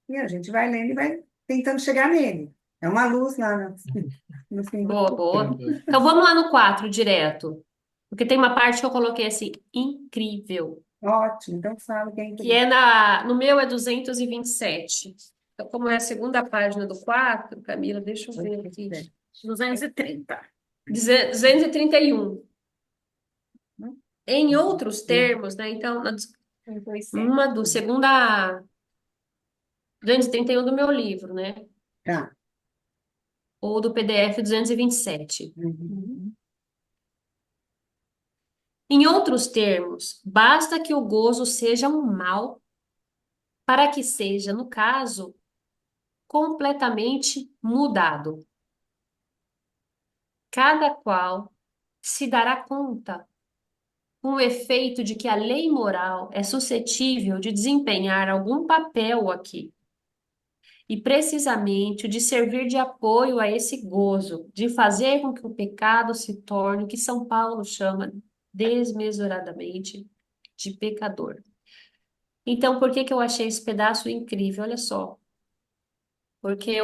E a gente vai lendo e vai tentando chegar nele. É uma luz lá no fim do Boa, túnel. boa. Então vamos lá no 4 direto. Porque tem uma parte que eu coloquei assim, incrível. Ótimo, então fala quem Que tem. é no meu é 227. Então, como é a segunda página do 4, Camila, deixa eu ver aqui. 230. 231. Em outros termos, né? Então, uma do segunda 231 do meu livro, né? Tá. Ou do PDF 227. Uhum. Em outros termos, basta que o gozo seja um mal para que seja, no caso, completamente mudado. Cada qual se dará conta com o efeito de que a lei moral é suscetível de desempenhar algum papel aqui. e precisamente o de servir de apoio a esse gozo, de fazer com que o pecado se torne o que São Paulo chama desmesuradamente de pecador. Então, por que que eu achei esse pedaço incrível? Olha só, porque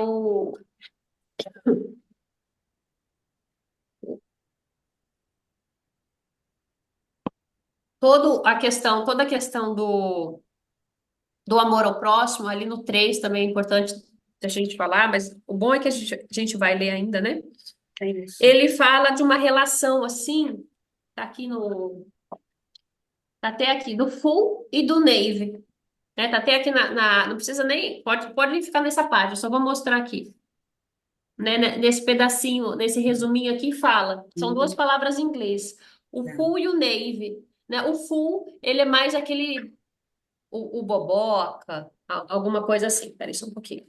toda a questão do amor ao próximo, ali no 3 também é importante a gente falar, mas o bom é que a gente vai ler ainda, né? É isso. Ele fala de uma relação assim, tá aqui tá até aqui, do full e do navy, né? Tá até aqui não precisa nem, pode nem ficar nessa página, só vou mostrar aqui, né? Nesse pedacinho, nesse resuminho aqui fala, são duas Uhum. palavras em inglês, o Tá. full e o navy, né? O full, ele é mais aquele, o boboca, alguma coisa assim, peraí só um pouquinho.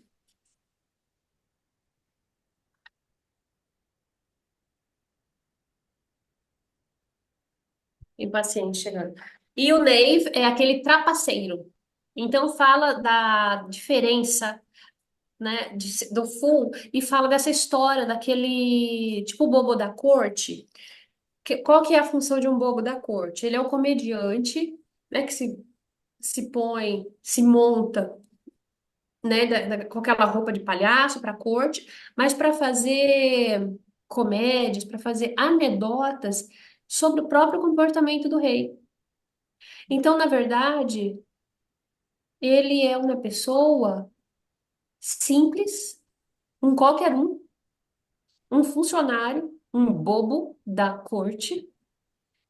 Impaciente chegando. E o Nave é aquele trapaceiro. Então fala da diferença, né, do Full e fala dessa história daquele tipo bobo da corte. Qual que é a função de um bobo da corte? Ele é o comediante, né, que se põe, se monta, né, com aquela roupa de palhaço para a corte, mas para fazer comédias, para fazer anedotas sobre o próprio comportamento do rei. Então, na verdade, ele é uma pessoa simples, um qualquer um funcionário, um bobo da corte,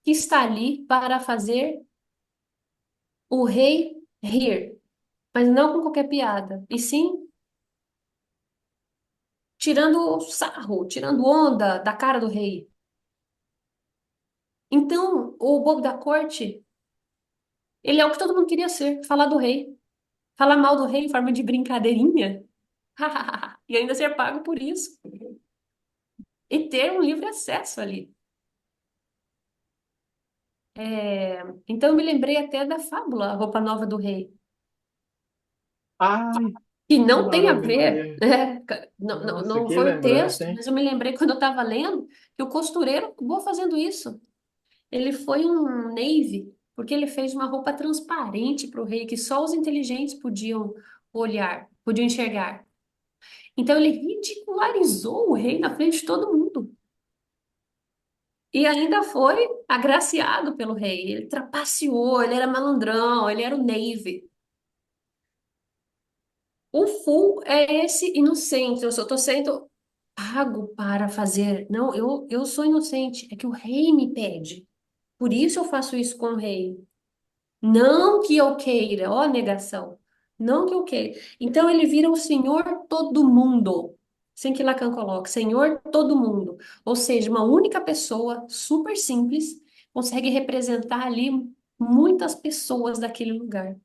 que está ali para fazer o rei rir, mas não com qualquer piada, e sim tirando sarro, tirando onda da cara do rei. Então, o bobo da corte, ele é o que todo mundo queria ser, falar do rei, falar mal do rei em forma de brincadeirinha, e ainda ser pago por isso. E ter um livre acesso ali. Então eu me lembrei até da fábula A Roupa Nova do Rei, Ai, que não tem a Ave ver, Maria. né? Não, não, Nossa, não que foi o lembrança, texto, hein? mas eu me lembrei quando eu estava lendo que o costureiro acabou fazendo isso. Ele foi um navy, porque ele fez uma roupa transparente para o rei, que só os inteligentes podiam olhar, podiam enxergar. Então ele ridicularizou o rei na frente de todo mundo. E ainda foi agraciado pelo rei. Ele trapaceou, ele era malandrão, ele era o Navy. O Full é esse inocente. Eu estou sendo pago para fazer. Não, eu sou inocente. É que o rei me pede. Por isso eu faço isso com o rei. Não que eu queira, ó, negação. Não que eu queira. Então ele vira o Senhor todo mundo. Sem que Lacan coloque, Senhor todo mundo. Ou seja, uma única pessoa, super simples, consegue representar ali muitas pessoas daquele lugar.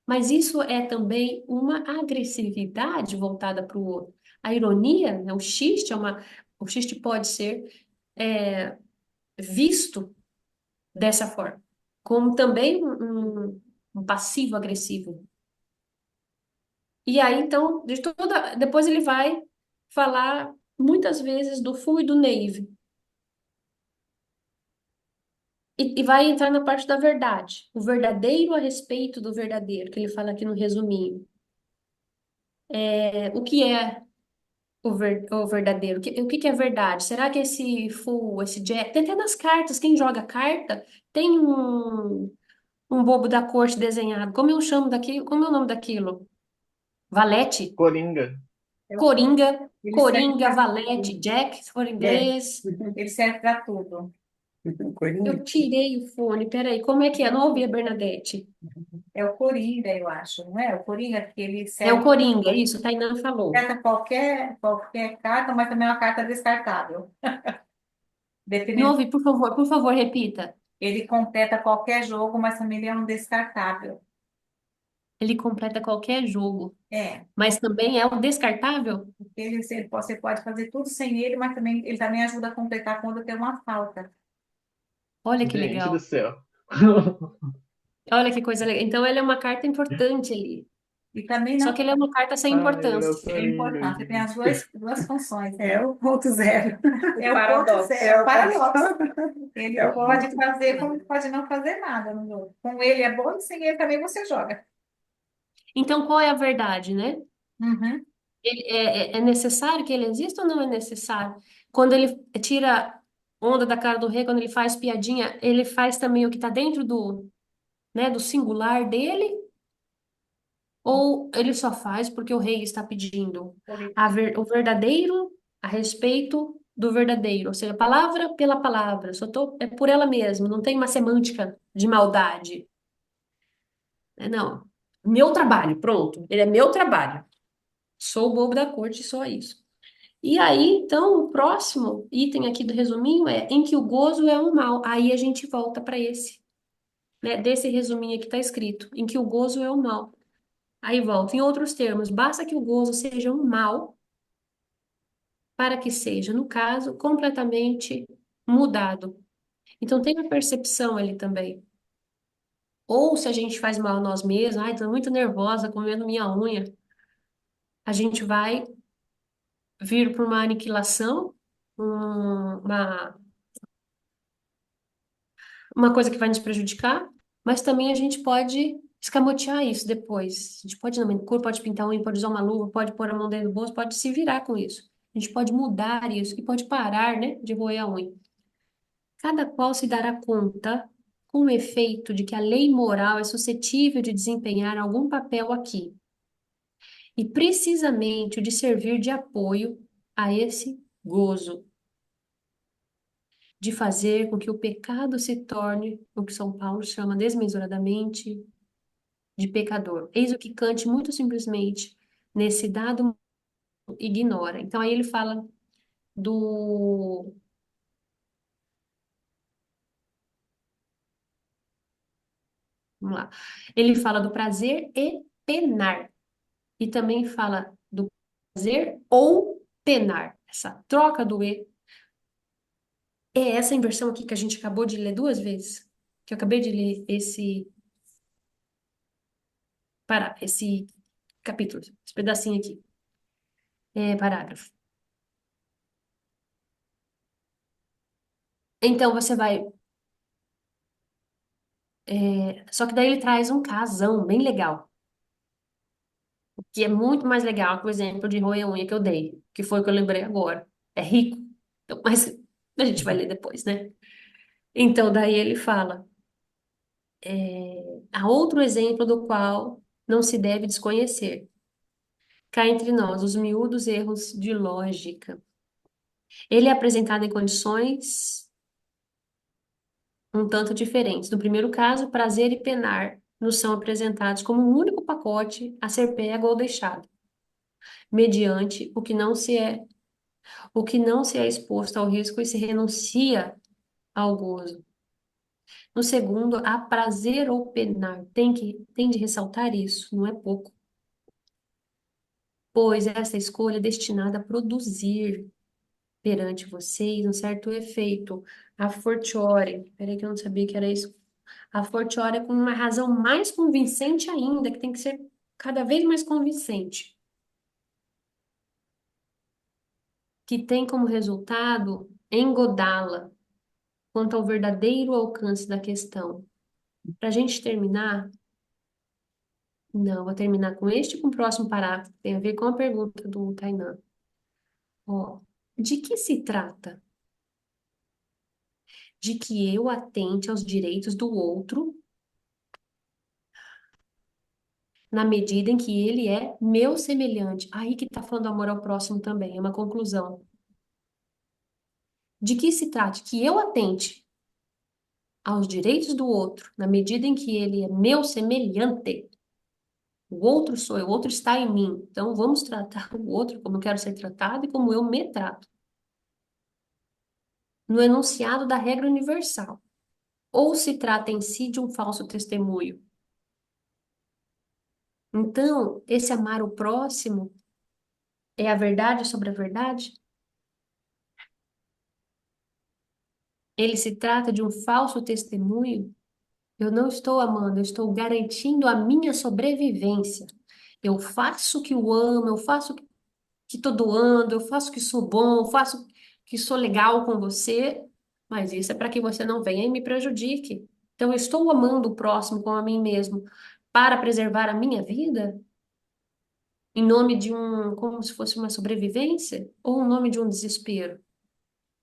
Mas isso é também uma agressividade voltada para o outro. A ironia, né, o xiste pode ser visto dessa forma, como também um passivo agressivo. E aí, então, depois ele vai falar muitas vezes do Full e do Nave. E vai entrar na parte da verdade, o verdadeiro a respeito do verdadeiro, que ele fala aqui no resuminho. O que é o verdadeiro? O que que é verdade? Será que esse Full, esse Jack, tem até nas cartas, quem joga carta, tem um bobo da corte desenhado. Como eu chamo daquilo? Como é o nome daquilo? Valete? Coringa. É o cor. Coringa, Ele serve Coringa, para Valete, tudo. Jack, se for É. inglês. Ele serve para tudo. Coringa. Eu tirei o fone, peraí, como é que é? Não ouvi a Bernadette. É o Coringa, eu acho, não é? O Coringa que ele É o serve Coringa, isso, Tainan falou. para qualquer carta, mas também é uma carta descartável. Não Dependendo, ouvi, por favor, repita. ele completa qualquer jogo, mas também ele é um descartável. Ele completa qualquer jogo, É, mas também é o descartável? porque você pode fazer tudo sem ele, mas também ele também ajuda a completar quando tem uma falta. Olha que Gente do legal. céu. Olha que coisa legal. Então, ele é uma carta importante ali. E também Só não que ele é uma carta sem Ai, importância. essa é linda, importante, tem as gente. duas funções, né? É o ponto zero. É o ponto Paradoxo. zero, É é o o paradoxo. ponto. Ele É o pode ponto. fazer como pode não fazer nada no jogo. Com ele é bom e sem ele também você joga. Então, qual é a verdade, né? Uhum. É necessário que ele exista ou não é necessário? Quando ele tira onda da cara do rei, quando ele faz piadinha, ele faz também o que está dentro do, né, do singular dele? Ou ele só faz porque o rei está pedindo o verdadeiro a respeito do verdadeiro? Ou seja, palavra pela palavra, só tô, é por ela mesma, não tem uma semântica de maldade. Não, meu trabalho, pronto, ele é meu trabalho. Sou o bobo da corte, só isso. E aí, então, o próximo item aqui do resuminho é em que o gozo é um mal. Aí a gente volta para esse, né? Desse resuminho aqui está escrito, em que o gozo é um mal. Aí volta, em outros termos, basta que o gozo seja um mal para que seja, no caso, completamente mudado. Então tem a percepção ali também. Ou se a gente faz mal a nós mesmos, ai, tô muito nervosa comendo minha unha, a gente vai vir para uma aniquilação, uma coisa que vai nos prejudicar, mas também a gente pode escamotear isso depois. A gente pode ir na manicure, pode pintar unha, pode usar uma luva, pode pôr a mão dentro do bolso, pode se virar com isso. A gente pode mudar isso e pode parar, né, de roer a unha. Cada qual se dará conta com o efeito de que a lei moral é suscetível de desempenhar algum papel aqui, e precisamente o de servir de apoio a esse gozo, de fazer com que o pecado se torne o que São Paulo chama desmesuradamente de pecador. Eis o que Kant muito simplesmente nesse dado ignora. Então aí ele fala do, vamos lá, ele fala do prazer e penar. E também fala do prazer ou penar. Essa troca do e. É essa inversão aqui que a gente acabou de ler duas vezes. Que eu acabei de ler esse capítulo, esse pedacinho aqui. É parágrafo. Então você vai. Só que daí ele traz um casão bem legal, que é muito mais legal que o exemplo de roer unha que eu dei, que foi o que eu lembrei agora. É rico. Então, mas a gente vai ler depois, né? Então, daí ele fala. Há outro exemplo do qual não se deve desconhecer. Cá entre nós, os miúdos erros de lógica. Ele é apresentado em condições um tanto diferentes. No primeiro caso, prazer e penar nos são apresentados como um único pacote a ser pego ou deixado, mediante o que não se é exposto ao risco e se renuncia ao gozo. No segundo, há prazer ou penar. Tem de ressaltar isso, não é pouco. Pois essa escolha é destinada a produzir perante vocês um certo efeito. A fortiori, peraí que eu não sabia que era isso. A fortiori é com uma razão mais convincente ainda, que tem que ser cada vez mais convincente, que tem como resultado engodá-la quanto ao verdadeiro alcance da questão. Para a gente terminar, não, vou terminar com este e com o próximo parágrafo, que tem a ver com a pergunta do Tainan. Ó, de que se trata? De que eu atente aos direitos do outro na medida em que ele é meu semelhante. Aí que está falando do amor ao próximo também, é uma conclusão. De que se trata? Que eu atente aos direitos do outro na medida em que ele é meu semelhante. O outro sou eu, o outro está em mim. Então vamos tratar o outro como eu quero ser tratado e como eu me trato. No enunciado da regra universal. Ou se trata em si de um falso testemunho. Então, esse amar o próximo é a verdade sobre a verdade? Ele se trata de um falso testemunho? Eu não estou amando, eu estou garantindo a minha sobrevivência. Eu faço que eu amo, eu faço que tô doando, eu faço que sou bom, eu faço que sou legal com você, mas isso é para que você não venha e me prejudique. Então, eu estou amando o próximo como a mim mesmo para preservar a minha vida, em nome de como se fosse uma sobrevivência, ou em nome de um desespero.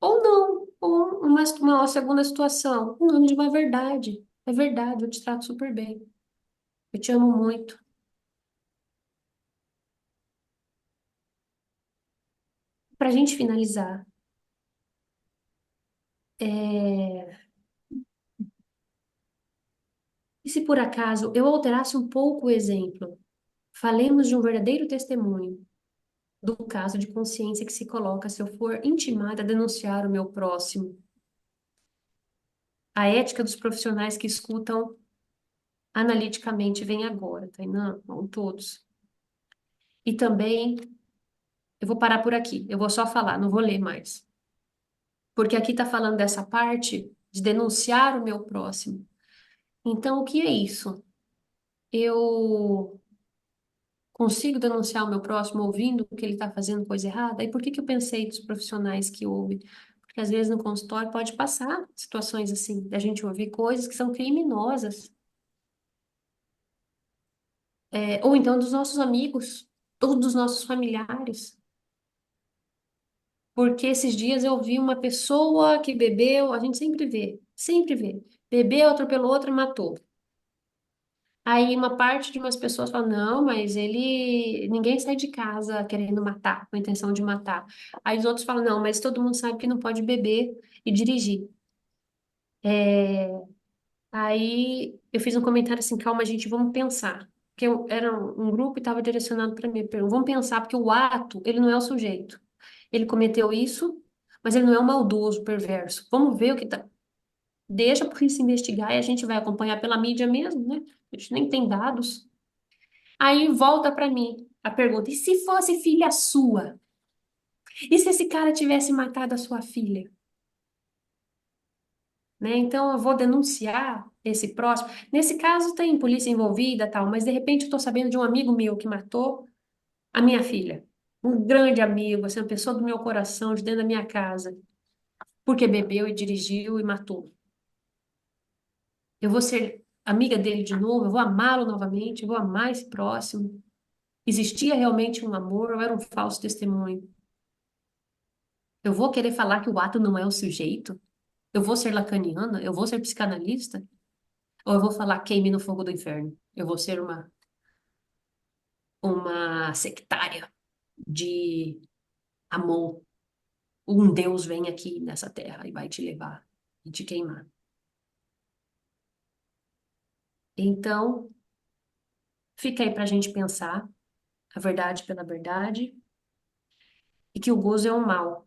Ou não, ou uma segunda situação, em nome de uma verdade. É verdade, eu te trato super bem. Eu te amo muito. Para a gente finalizar, é, e se por acaso eu alterasse um pouco o exemplo, falemos de um verdadeiro testemunho do caso de consciência que se coloca se eu for intimada a denunciar o meu próximo. A ética dos profissionais que escutam analiticamente vem agora, Tainã, vão todos. E também, eu vou parar por aqui, eu vou só falar, não vou ler mais. Porque aqui está falando dessa parte de denunciar o meu próximo. Então, o que é isso? Eu consigo denunciar o meu próximo ouvindo que ele está fazendo coisa errada? E por que que eu pensei dos profissionais que ouvem? Porque às vezes no consultório pode passar situações assim, da gente ouvir coisas que são criminosas. Ou então dos nossos amigos, ou dos nossos familiares. Porque esses dias eu vi uma pessoa que bebeu, a gente sempre vê. Bebeu, atropelou outra e matou. Aí uma parte de umas pessoas fala, não, mas ninguém sai de casa querendo matar, com a intenção de matar. Aí os outros falam, não, mas todo mundo sabe que não pode beber e dirigir. Aí eu fiz um comentário assim, calma, gente, vamos pensar. Porque era um grupo e estava direcionado para mim. Vamos pensar, porque o ato, ele não é o sujeito. Ele cometeu isso, mas ele não é um maldoso, perverso. Vamos ver o que tá. Deixa a polícia investigar e a gente vai acompanhar pela mídia mesmo, né? A gente nem tem dados. Aí volta para mim a pergunta: e se fosse filha sua? E se esse cara tivesse matado a sua filha? Né? Então eu vou denunciar esse próximo. Nesse caso tem polícia envolvida, tal, mas de repente eu estou sabendo de um amigo meu que matou a minha filha. Um grande amigo, assim, uma pessoa do meu coração, de dentro da minha casa, porque bebeu e dirigiu e matou. Eu vou ser amiga dele de novo, eu vou amá-lo novamente, eu vou amar esse próximo. Existia realmente um amor ou era um falso testemunho? Eu vou querer falar que o ato não é o sujeito? Eu vou ser lacaniana? Eu vou ser psicanalista? Ou eu vou falar queime no fogo do inferno? Eu vou ser uma sectária de amor. Um Deus vem aqui nessa terra e vai te levar e te queimar. Então, fica aí para a gente pensar a verdade pela verdade e que o gozo é um mal.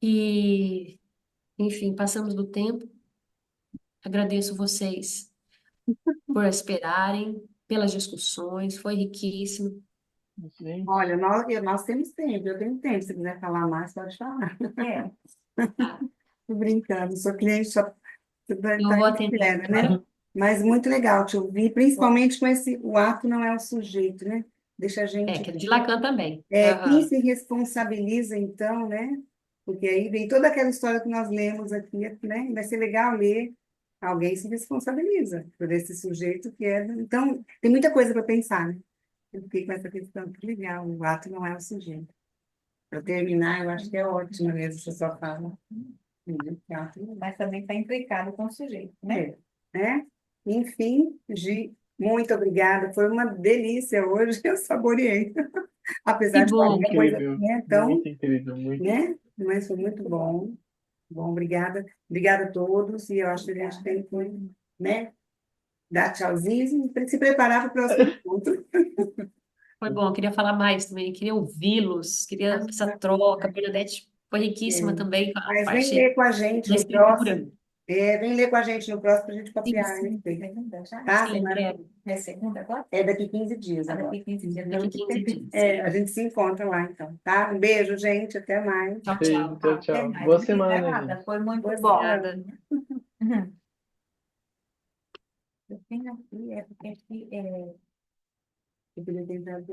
E, enfim, passamos do tempo. Agradeço vocês por esperarem, pelas discussões, foi riquíssimo. Gente, Olha, nós temos tempo, eu tenho tempo. Se quiser falar mais, pode falar. É. Tá? Tô brincando, sou cliente, só Eu tá vou atender espera, né? agora. Mas muito legal te ouvir, principalmente com esse, o ato não é o sujeito, né? Deixa a gente, Que é de Lacan também. quem Aham. se responsabiliza então, né? Porque aí vem toda aquela história que nós lemos aqui, né? Vai ser legal ler, alguém se responsabiliza por esse sujeito que é. Então, tem muita coisa para pensar, né? Eu fiquei com essa questão, que legal, o ato não é o sujeito. Para terminar, eu acho que é ótimo mesmo, você só fala. Mas também está implicado com o sujeito, né? Né? Enfim, Gi, muito obrigada. Foi uma delícia hoje, eu saboreei. Que Apesar de bom, qualquer coisa incrível, né, tão, muito incrível, muito. né? Mas foi muito bom. Bom, obrigada. Obrigada a todos. E eu acho que a gente tem que, né, dar tchauzinho e se preparar para o próximo encontro. foi bom. Eu queria falar mais também, queria ouvi-los, queria essa troca. A Bernadette foi riquíssima É. também, a Mas vem parte ler com a gente da no escritura. próximo. Vem ler com a gente no próximo para a gente Sim, papiar, né? sim, Segunda já? Tá? sim, Semana quero. É segunda agora? É daqui 15 dias Ah, agora. daqui 15 dias. Daqui 15 dias. A gente se encontra lá, então, tá? Um beijo, gente. Até mais. Tchau, Beijo, tchau. tchau, Até tchau. mais. Boa semana, Obrigada. gente. Foi muito Boa bom. semana. Obrigada. Eu tenho aqui, é porque aqui é. Eu poderia ter entrado